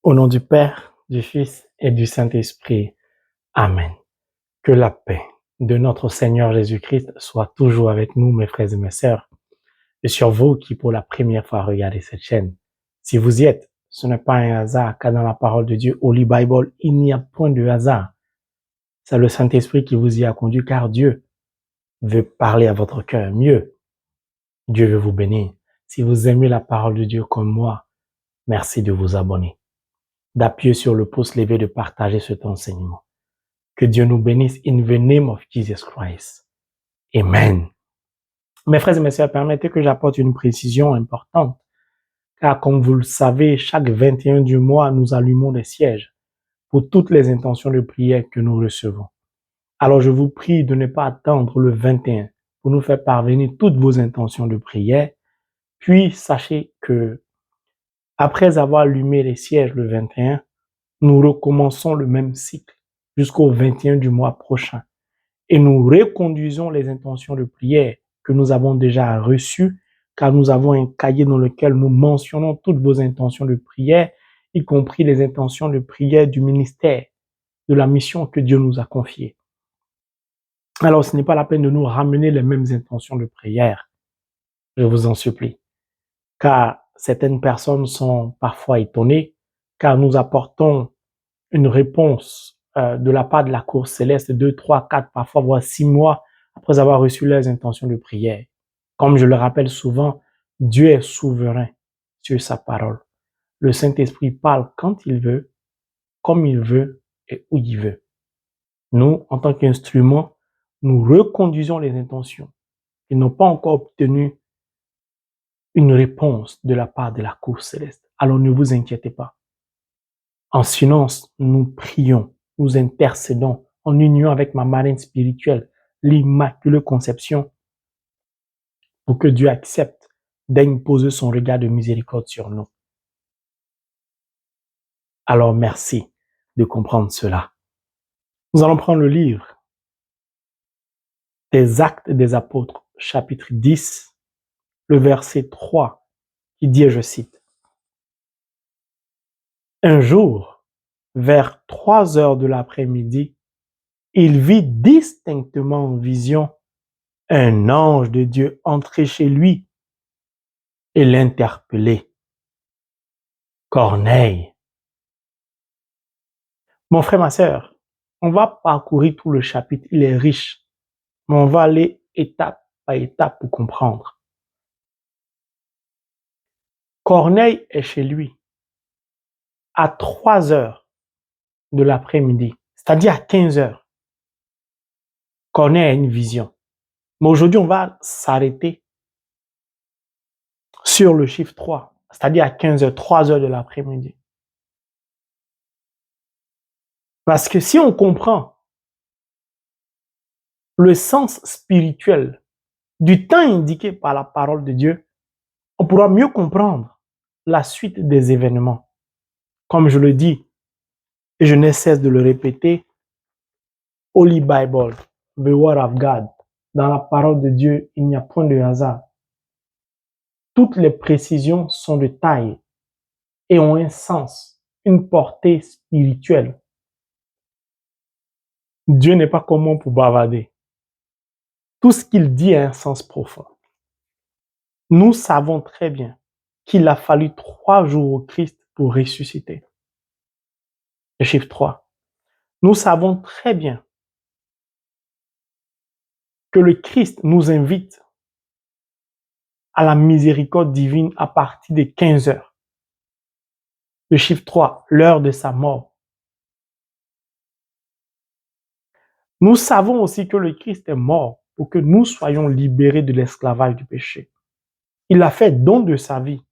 Au nom du Père, du Fils et du Saint-Esprit. Amen. Que la paix de notre Seigneur Jésus-Christ soit toujours avec nous, mes frères et mes sœurs, et sur vous qui pour la première fois regardez cette chaîne. Si vous y êtes, ce n'est pas un hasard, car dans la parole de Dieu, Holy Bible, il n'y a point de hasard. C'est le Saint-Esprit qui vous y a conduit, car Dieu veut parler à votre cœur. Mieux, Dieu veut vous bénir. Si vous aimez la parole de Dieu comme moi, merci de vous abonner, d'appuyer sur le pouce levé, de partager cet enseignement. Que Dieu nous bénisse in the name of Jesus Christ. Amen. Mes frères et mes sœurs, permettez que j'apporte une précision importante. Car comme vous le savez, chaque 21 du mois, nous allumons des sièges pour toutes les intentions de prière que nous recevons. Alors je vous prie de ne pas attendre le 21 pour nous faire parvenir toutes vos intentions de prière. Puis sachez que après avoir allumé les sièges le 21, nous recommençons le même cycle jusqu'au 21 du mois prochain. Et nous reconduisons les intentions de prière que nous avons déjà reçues, car nous avons un cahier dans lequel nous mentionnons toutes vos intentions de prière, y compris les intentions de prière du ministère, de la mission que Dieu nous a confiée. Alors, ce n'est pas la peine de nous ramener les mêmes intentions de prière, je vous en supplie, car certaines personnes sont parfois étonnées, car nous apportons une réponse de la part de la cour céleste 2, 3, 4, parfois voire 6 mois après avoir reçu leurs intentions de prière. Comme je le rappelle souvent, Dieu est souverain sur sa parole. Le Saint-Esprit parle quand il veut, comme il veut et où il veut. Nous, en tant qu'instruments, nous reconduisons les intentions qui n'ont pas encore obtenu une réponse de la part de la cour céleste. Alors ne vous inquiétez pas. En silence, nous prions, nous intercédons en union avec ma marraine spirituelle, l'Immaculée Conception, pour que Dieu accepte d'imposer son regard de miséricorde sur nous. Alors merci de comprendre cela. Nous allons prendre le livre des Actes des Apôtres, chapitre 10, le verset 3, qui dit, et je cite, « Un jour, vers 3 heures de l'après-midi, il vit distinctement en vision un ange de Dieu entrer chez lui et l'interpeller. Corneille. » Mon frère, ma sœur, on va parcourir tout le chapitre, il est riche, mais on va aller étape par étape pour comprendre. Corneille est chez lui à 3 heures de l'après-midi, c'est-à-dire à 15 heures. Corneille a une vision. Mais aujourd'hui, on va s'arrêter sur le chiffre 3, c'est-à-dire à 15 heures, 3 heures de l'après-midi. Parce que si on comprend le sens spirituel du temps indiqué par la parole de Dieu, on pourra mieux comprendre la suite des événements. Comme je le dis, et je n'ai cesse de le répéter, Holy Bible, the Word of God, dans la parole de Dieu, il n'y a point de hasard. Toutes les précisions sont de taille et ont un sens, une portée spirituelle. Dieu n'est pas comme moi pour bavarder. Tout ce qu'il dit a un sens profond. Nous savons très bien qu'il a fallu 3 jours au Christ pour ressusciter. Le chiffre 3. Nous savons très bien que le Christ nous invite à la miséricorde divine à partir de 15 heures. Le chiffre 3, l'heure de sa mort. Nous savons aussi que le Christ est mort pour que nous soyons libérés de l'esclavage du péché. Il a fait don de sa vie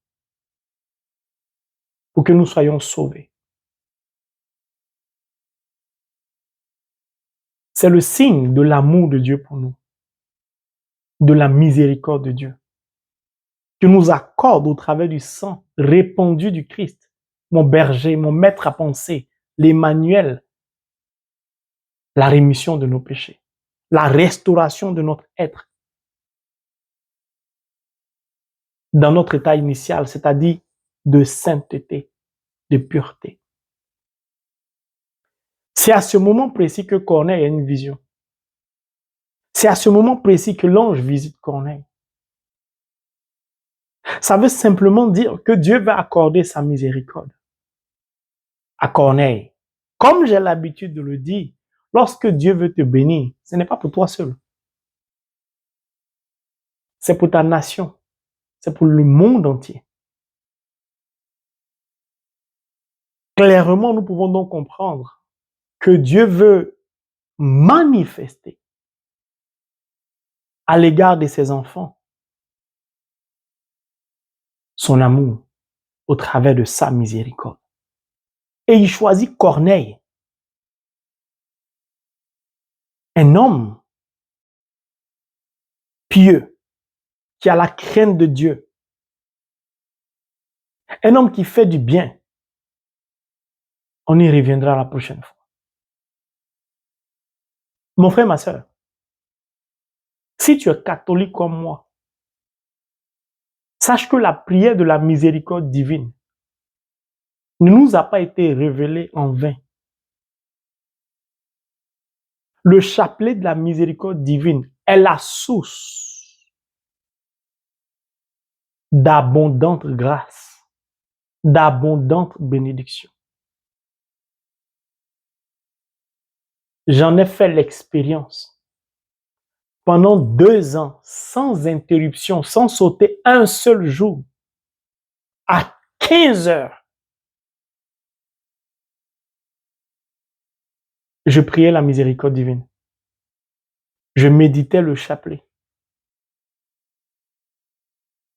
pour que nous soyons sauvés. C'est le signe de l'amour de Dieu pour nous, de la miséricorde de Dieu, que nous accorde au travers du sang répandu du Christ, mon berger, mon maître à penser, l'Emmanuel, la rémission de nos péchés, la restauration de notre être dans notre état initial, c'est-à-dire de sainteté, de pureté. C'est à ce moment précis que Corneille a une vision. C'est à ce moment précis que l'ange visite Corneille. Ça veut simplement dire que Dieu va accorder sa miséricorde à Corneille. Comme j'ai l'habitude de le dire, lorsque Dieu veut te bénir, ce n'est pas pour toi seul. C'est pour ta nation. C'est pour le monde entier. Clairement, nous pouvons donc comprendre que Dieu veut manifester à l'égard de ses enfants son amour au travers de sa miséricorde. Et il choisit Corneille, un homme pieux, qui a la crainte de Dieu, un homme qui fait du bien. On y reviendra la prochaine fois. Mon frère, ma soeur, si tu es catholique comme moi, sache que la prière de la miséricorde divine ne nous a pas été révélée en vain. Le chapelet de la miséricorde divine est la source d'abondante grâce, d'abondante bénédiction. J'en ai fait l'expérience. Pendant 2 ans, sans interruption, sans sauter un seul jour, à 15 heures, je priais la miséricorde divine. Je méditais le chapelet.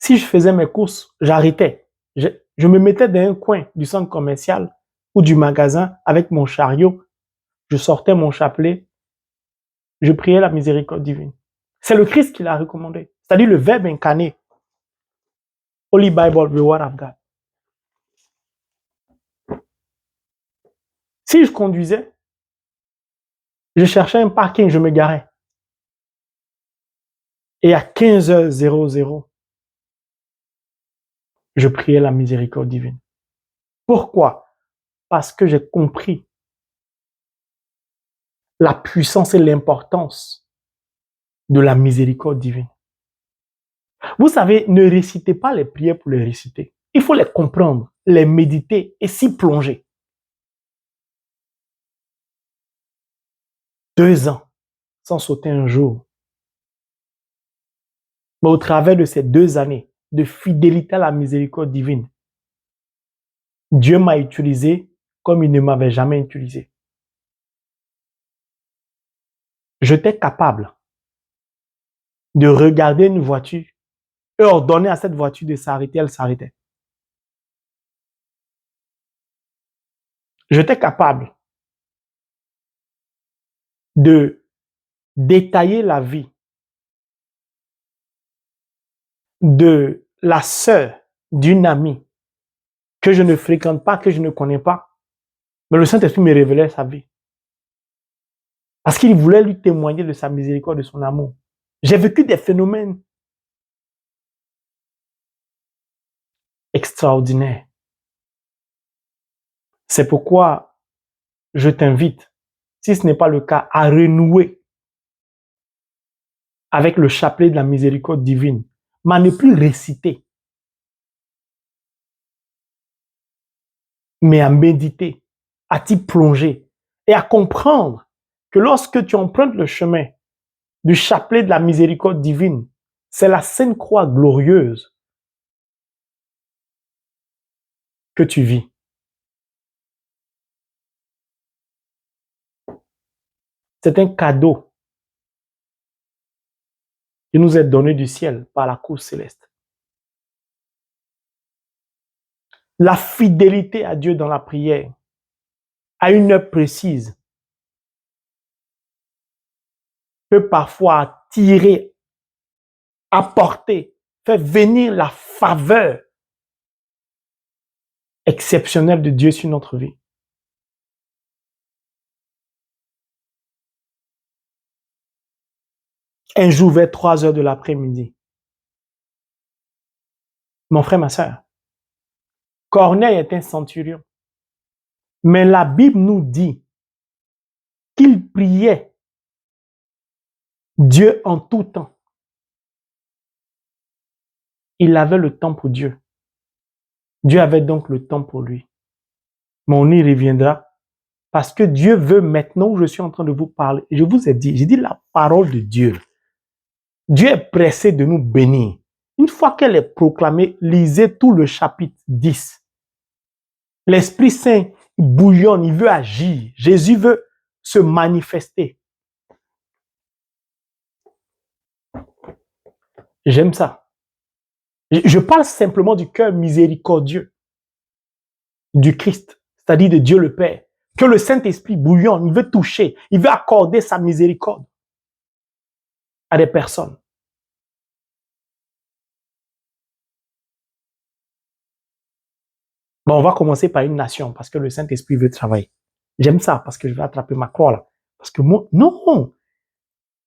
Si je faisais mes courses, j'arrêtais. Je me mettais dans un coin du centre commercial ou du magasin avec mon chariot. Je sortais mon chapelet. Je priais la miséricorde divine. C'est le Christ qui l'a recommandé. C'est-à-dire le Verbe incarné. Holy Bible, the Word of God. Si je conduisais, je cherchais un parking, je me garais. Et à 15h00, je priais la miséricorde divine. Pourquoi? Parce que j'ai compris la puissance et l'importance de la miséricorde divine. Vous savez, ne récitez pas les prières pour les réciter. Il faut les comprendre, les méditer et s'y plonger. 2 ans, sans sauter un jour. Mais au travers de ces 2 années de fidélité à la miséricorde divine, Dieu m'a utilisé comme il ne m'avait jamais utilisé. J'étais capable de regarder une voiture et ordonner à cette voiture de s'arrêter, elle s'arrêtait. J'étais capable de détailler la vie de la sœur d'une amie que je ne fréquente pas, que je ne connais pas, mais le Saint-Esprit me révélait sa vie. Parce qu'il voulait lui témoigner de sa miséricorde, de son amour. J'ai vécu des phénomènes extraordinaires. C'est pourquoi je t'invite, si ce n'est pas le cas, à renouer avec le chapelet de la miséricorde divine, mais à ne plus réciter, mais à méditer, à t'y plonger et à comprendre que lorsque tu empruntes le chemin du chapelet de la miséricorde divine, c'est la Sainte Croix glorieuse que tu vis. C'est un cadeau qui nous est donné du ciel par la cour céleste. La fidélité à Dieu dans la prière, à une heure précise, peut parfois attirer, apporter, faire venir la faveur exceptionnelle de Dieu sur notre vie. Un jour vers 3 heures de l'après-midi, mon frère, ma soeur, Corneille est un centurion. Mais la Bible nous dit qu'il priait Dieu en tout temps. Il avait le temps pour Dieu. Dieu avait donc le temps pour lui. Mais on y reviendra parce que Dieu veut maintenant où je suis en train de vous parler. Je vous ai dit, j'ai dit la parole de Dieu. Dieu est pressé de nous bénir. Une fois qu'elle est proclamée, lisez tout le chapitre 10. L'Esprit Saint bouillonne, il veut agir. Jésus veut se manifester. J'aime ça. Je parle simplement du cœur miséricordieux du Christ, c'est-à-dire de Dieu le Père. Que le Saint-Esprit bouillonne, il veut toucher, il veut accorder sa miséricorde à des personnes. Bon, on va commencer par une nation parce que le Saint-Esprit veut travailler. J'aime ça parce que je vais attraper ma croix là. Parce que moi, non,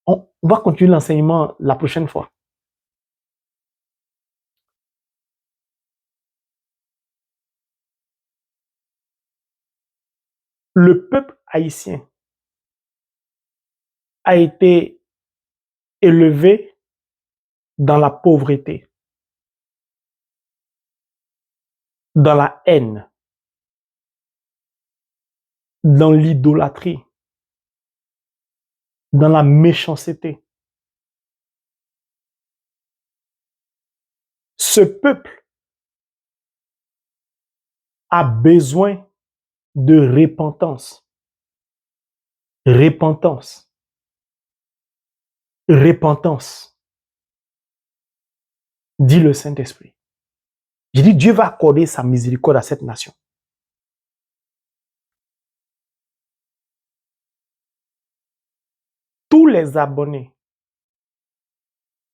on va continuer l'enseignement la prochaine fois. Le peuple haïtien a été élevé dans la pauvreté, dans la haine, dans l'idolâtrie, dans la méchanceté. Ce peuple a besoin de repentance. Repentance. Repentance. Dit le Saint-Esprit. J'ai dit, Dieu va accorder sa miséricorde à cette nation. Tous les abonnés,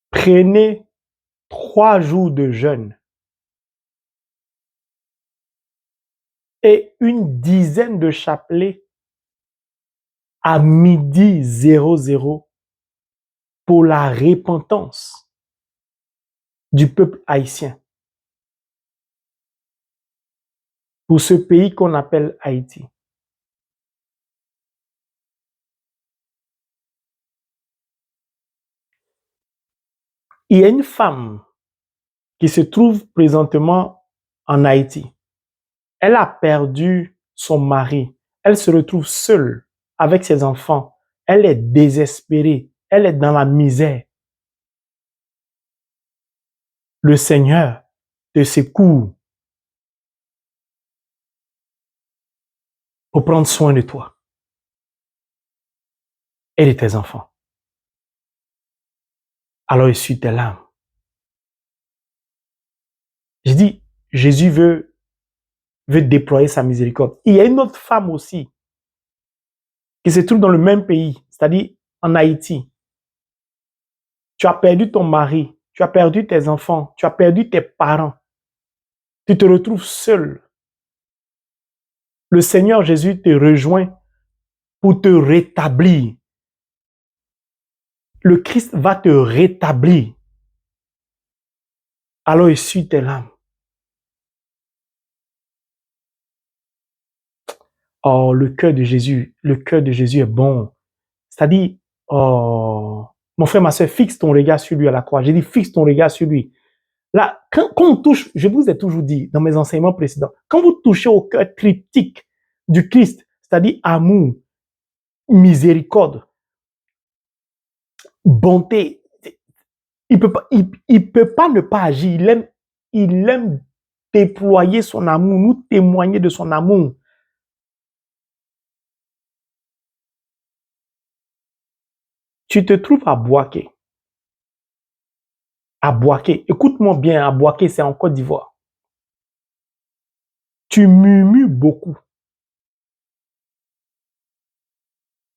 prenez 3 jours de jeûne et une dizaine de chapelets à midi 00 pour la repentance du peuple haïtien. Pour ce pays qu'on appelle Haïti. Il y a une femme qui se trouve présentement en Haïti. Elle a perdu son mari. Elle se retrouve seule avec ses enfants. Elle est désespérée. Elle est dans la misère. Le Seigneur te secoue pour prendre soin de toi et de tes enfants. Alors essuie tes larmes. Je dis, Jésus veut déployer sa miséricorde. Il y a une autre femme aussi qui se trouve dans le même pays, c'est-à-dire en Haïti. Tu as perdu ton mari, tu as perdu tes enfants, tu as perdu tes parents. Tu te retrouves seul. Le Seigneur Jésus te rejoint pour te rétablir. Le Christ va te rétablir. Alors essuie tes larmes. Oh, le cœur de Jésus est bon. C'est-à-dire, oh, mon frère, ma soeur, fixe ton regard sur lui à la croix. J'ai dit, fixe ton regard sur lui. Là, quand on touche, je vous ai toujours dit dans mes enseignements précédents, quand vous touchez au cœur triptyque du Christ, c'est-à-dire amour, miséricorde, bonté, il peut pas ne pas agir. Il aime déployer son amour, nous témoigner de son amour. Tu te trouves à Boaké. À Boaké. Écoute-moi bien, à Boaké, c'est en Côte d'Ivoire. Tu murmures beaucoup.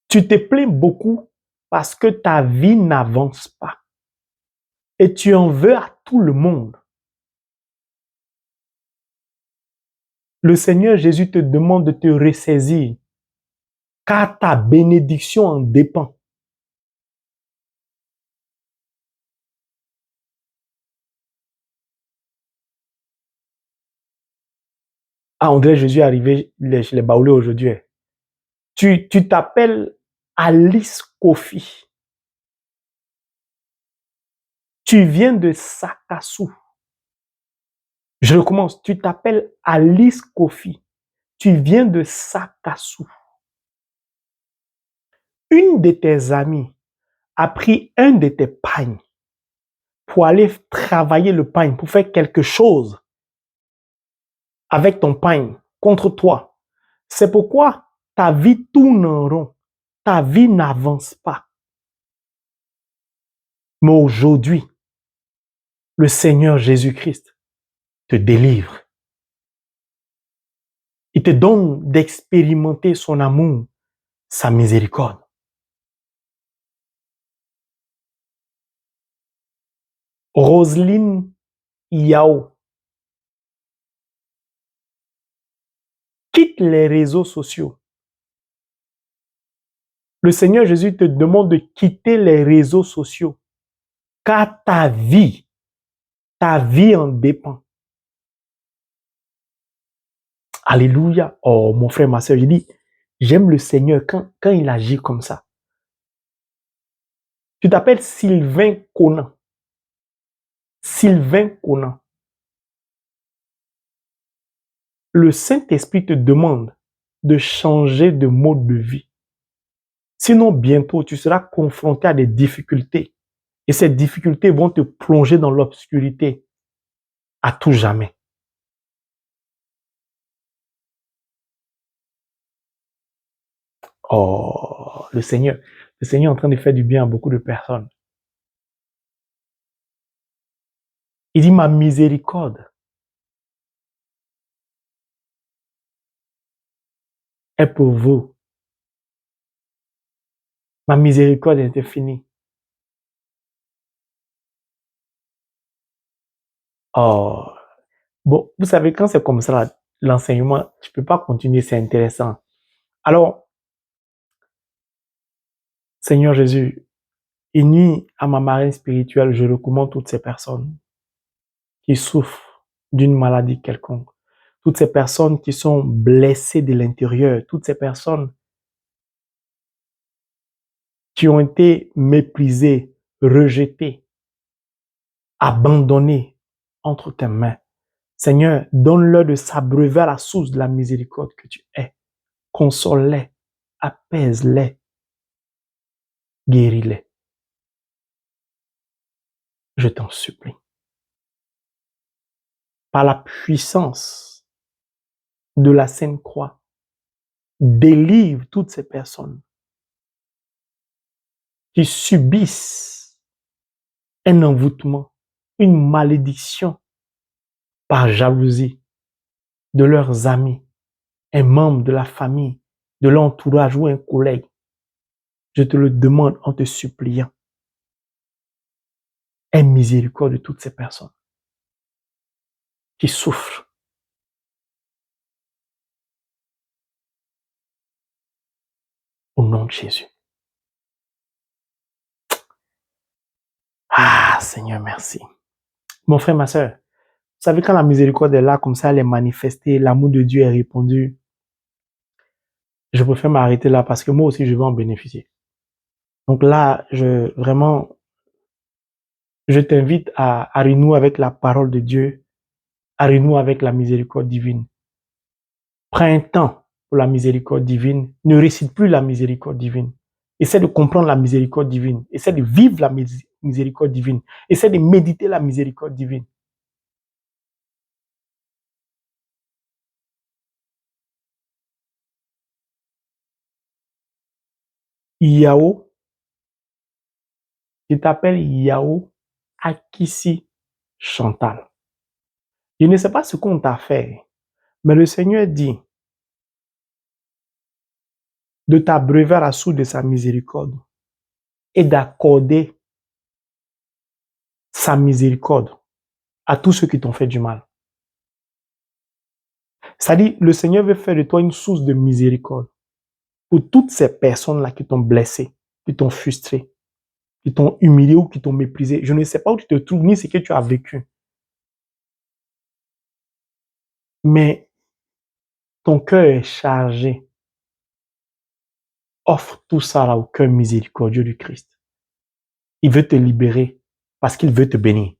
Tu te plains beaucoup parce que ta vie n'avance pas. Et tu en veux à tout le monde. Le Seigneur Jésus te demande de te ressaisir, car ta bénédiction en dépend. Ah, on dirait Jésus est arrivé chez les Baoulés aujourd'hui. Tu t'appelles Alice Kofi. Tu viens de Sakassou. Je recommence. Tu t'appelles Alice Kofi. Tu viens de Sakassou. Une de tes amies a pris un de tes pagnes pour aller travailler le pagne, pour faire quelque chose avec ton pagne contre toi. C'est pourquoi ta vie tourne en rond. Ta vie n'avance pas. Mais aujourd'hui, le Seigneur Jésus-Christ te délivre. Il te donne d'expérimenter son amour, sa miséricorde. Roselyne Yao, quitte les réseaux sociaux. Le Seigneur Jésus te demande de quitter les réseaux sociaux, car ta vie en dépend. Alléluia. Oh, mon frère, ma soeur, je dis, j'aime le Seigneur quand il agit comme ça. Tu t'appelles Sylvain Conan. Sylvain Conan. Le Saint-Esprit te demande de changer de mode de vie. Sinon, bientôt, tu seras confronté à des difficultés. Et ces difficultés vont te plonger dans l'obscurité à tout jamais. Oh, le Seigneur est en train de faire du bien à beaucoup de personnes. Il dit, ma miséricorde est pour vous. Ma miséricorde est infinie. Oh, bon, vous savez, quand c'est comme ça, l'enseignement, je ne peux pas continuer, c'est intéressant. Alors, Seigneur Jésus, uni à ma marraine spirituelle, je recommande toutes ces personnes qui souffrent d'une maladie quelconque, toutes ces personnes qui sont blessées de l'intérieur, toutes ces personnes qui ont été méprisées, rejetées, abandonnées entre tes mains. Seigneur, donne-leur de s'abreuver à la source de la miséricorde que tu es. Console-les, apaise-les, guéris-les. Je t'en supplie. Par la puissance de la Sainte Croix, délivre toutes ces personnes qui subissent un envoûtement, une malédiction par jalousie de leurs amis, un membre de la famille, de l'entourage ou un collègue. Je te le demande en te suppliant. Aie miséricorde de toutes ces personnes qui souffrent. Au nom de Jésus. Ah, Seigneur, merci. Mon frère, ma soeur, vous savez, quand la miséricorde est là, comme ça, elle est manifestée, l'amour de Dieu est répandu, je préfère m'arrêter là parce que moi aussi, je veux en bénéficier. Donc là, je t'invite à renouer avec la parole de Dieu, à renouer avec la miséricorde divine. Prends un temps pour la miséricorde divine. Ne récite plus la miséricorde divine. Essaie de comprendre la miséricorde divine. Essaie de vivre la miséricorde divine. Essaie de méditer la miséricorde divine. Yao, tu t'appelles Yao Akissi Chantal. Je ne sais pas ce qu'on t'a fait, mais le Seigneur dit de t'abreuver à la source de sa miséricorde et d'accorder sa miséricorde à tous ceux qui t'ont fait du mal. C'est-à-dire, le Seigneur veut faire de toi une source de miséricorde pour toutes ces personnes-là qui t'ont blessé, qui t'ont frustré, qui t'ont humilié ou qui t'ont méprisé. Je ne sais pas où tu te trouves ni ce que tu as vécu. Mais ton cœur est chargé Offre tout ça là au cœur miséricordieux du Christ. Il veut te libérer parce qu'il veut te bénir.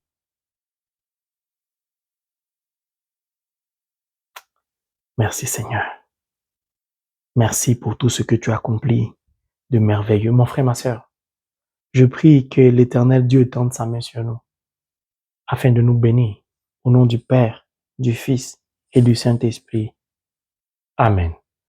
Merci Seigneur. Merci pour tout ce que tu as accompli de merveilleux. Mon frère, ma sœur, je prie que l'Éternel Dieu tende sa main sur nous afin de nous bénir. Au nom du Père, du Fils et du Saint-Esprit. Amen.